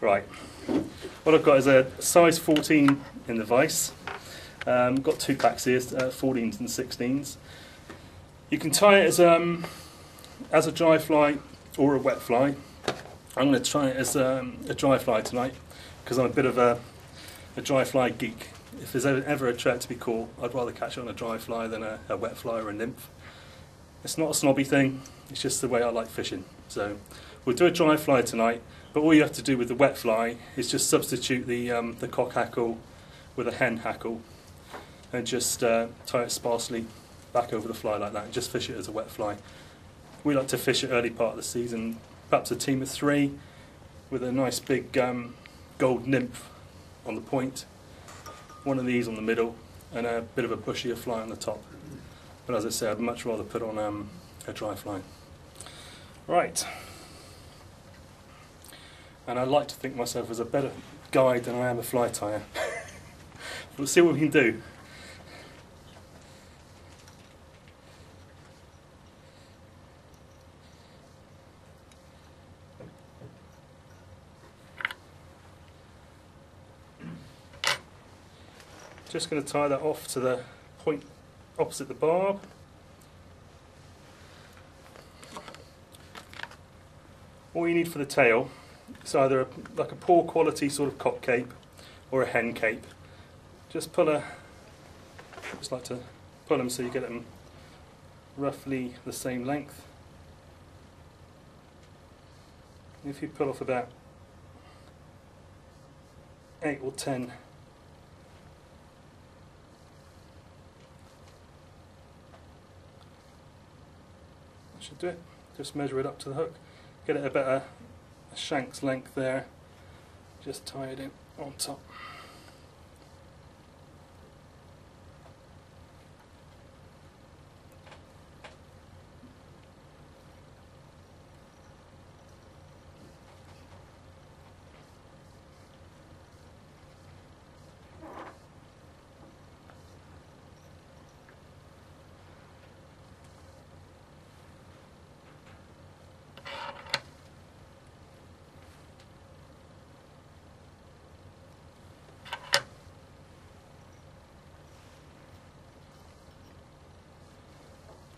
Right, what I've got is a size 14 in the vise. Got two packs here, 14s and 16s. You can tie it as a dry fly or a wet fly. I'm going to try it as a dry fly tonight because I'm a bit of a dry fly geek. If there's ever a trout to be caught, I'd rather catch it on a dry fly than a wet fly or a nymph. It's not a snobby thing, it's just the way I like fishing. So we'll do a dry fly tonight, but all you have to do with the wet fly is just substitute the cock hackle with a hen hackle and just tie it sparsely back over the fly like that and just fish it as a wet fly. We like to fish it early part of the season, perhaps a team of 3 with a nice big gold nymph on the point, one of these on the middle and a bit of a bushier fly on the top. But as I say, I'd much rather put on a dry fly. Right. And I like to think myself as a better guide than I am a fly tyer. We'll see what we can do. Just going to tie that off to the point opposite the barb. All you need for the tail is either like a poor quality sort of cock cape or a hen cape. Just like to pull them so you get them roughly the same length. If you pull off about 8 or 10 should do it. Just measure it up to the hook. Get it about a shank's length there. Just tie it in on top.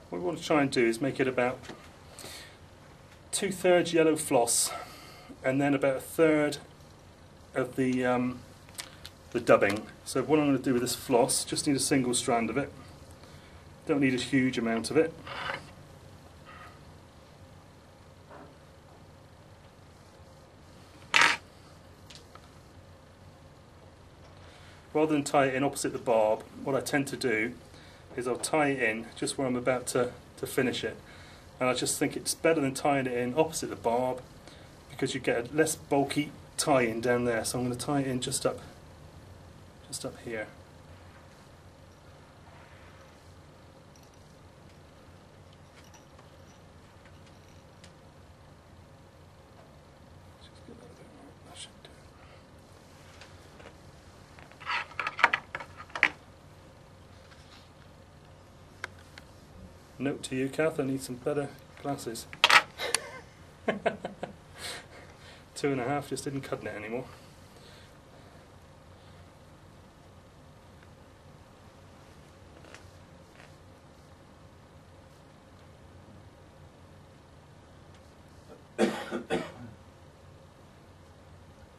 What we want to try and do is make it about 2/3 yellow floss and then about 1/3 of the dubbing. So what I'm going to do with this floss, just need a single strand of it. Don't need a huge amount of it. Rather than tie it in opposite the barb, what I tend to do is I'll tie it in just where I'm about to finish it. And I just think it's better than tying it in opposite the barb because you get a less bulky tie-in down there. So I'm going to tie it in just up here. Just get that a bit right. That should do it. Note to you, Kath, I need some better glasses. 2.5 just didn't cut it anymore.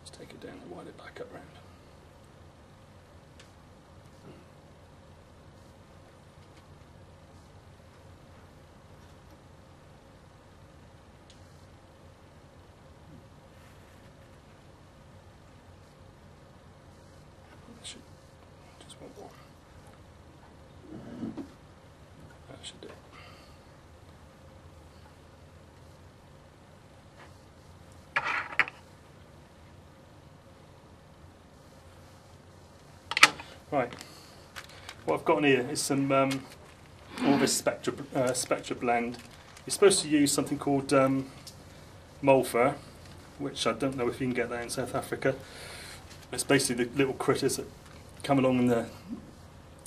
Just take it down and wind it back up round. Just one more. That should do it. Right. What I've got in here is some Orbis Spectra blend. You're supposed to use something called mulfur, which I don't know if you can get that in South Africa. It's basically the little critters that come along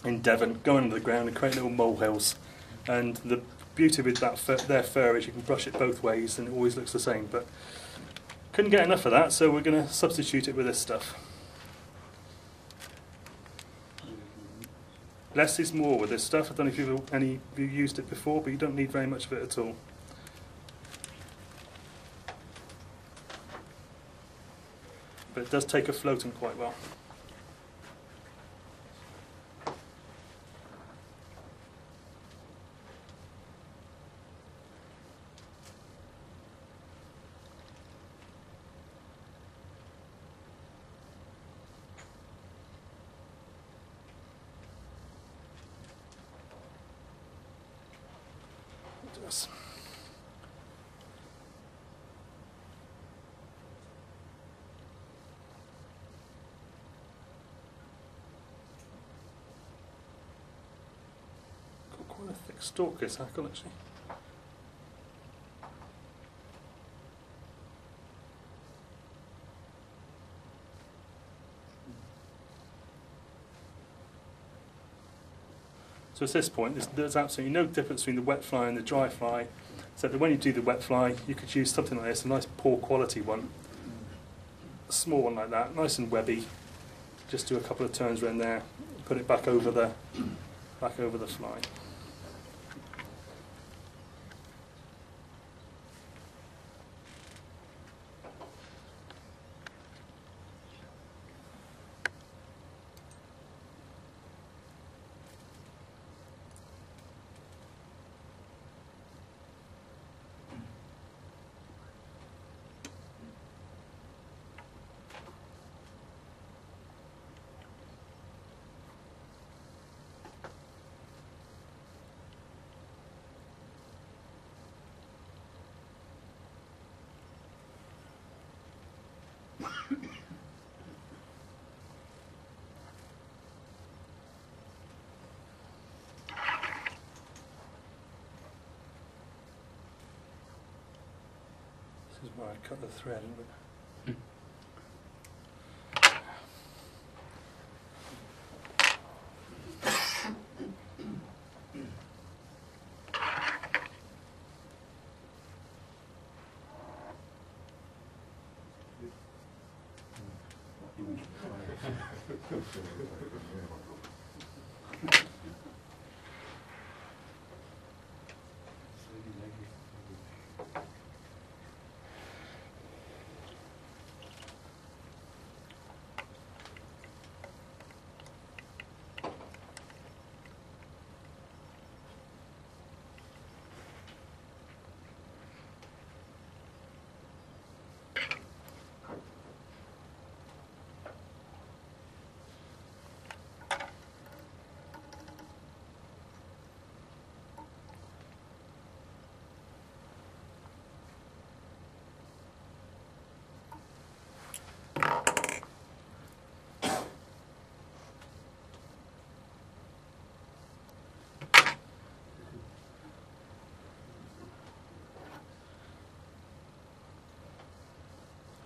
in Devon, go under the ground and create little molehills. And the beauty with their fur is you can brush it both ways and it always looks the same. But Couldn't get enough of that, so we're going to substitute it with this stuff. Less is more with this stuff. I don't know if any of you used it before, but you don't need very much of it at all. But it does take a floating quite well. Yes. Got quite a thick stalk this hackle actually. So at this point, there's absolutely no difference between the wet fly and the dry fly, except that when you do the wet fly, you could use something like this, a nice poor quality one, a small one like that, nice and webby. Just do a couple of turns around there, put it back over the fly. This is where I cut the thread.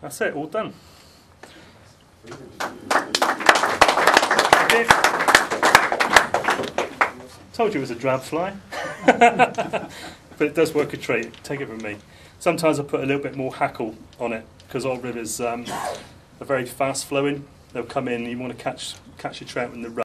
That's it, all done. Told you it was a drab fly. But it does work a treat, take it from me. Sometimes I put a little bit more hackle on it, because old rivers are very fast flowing. They'll come in, you want to catch your trout in the rut.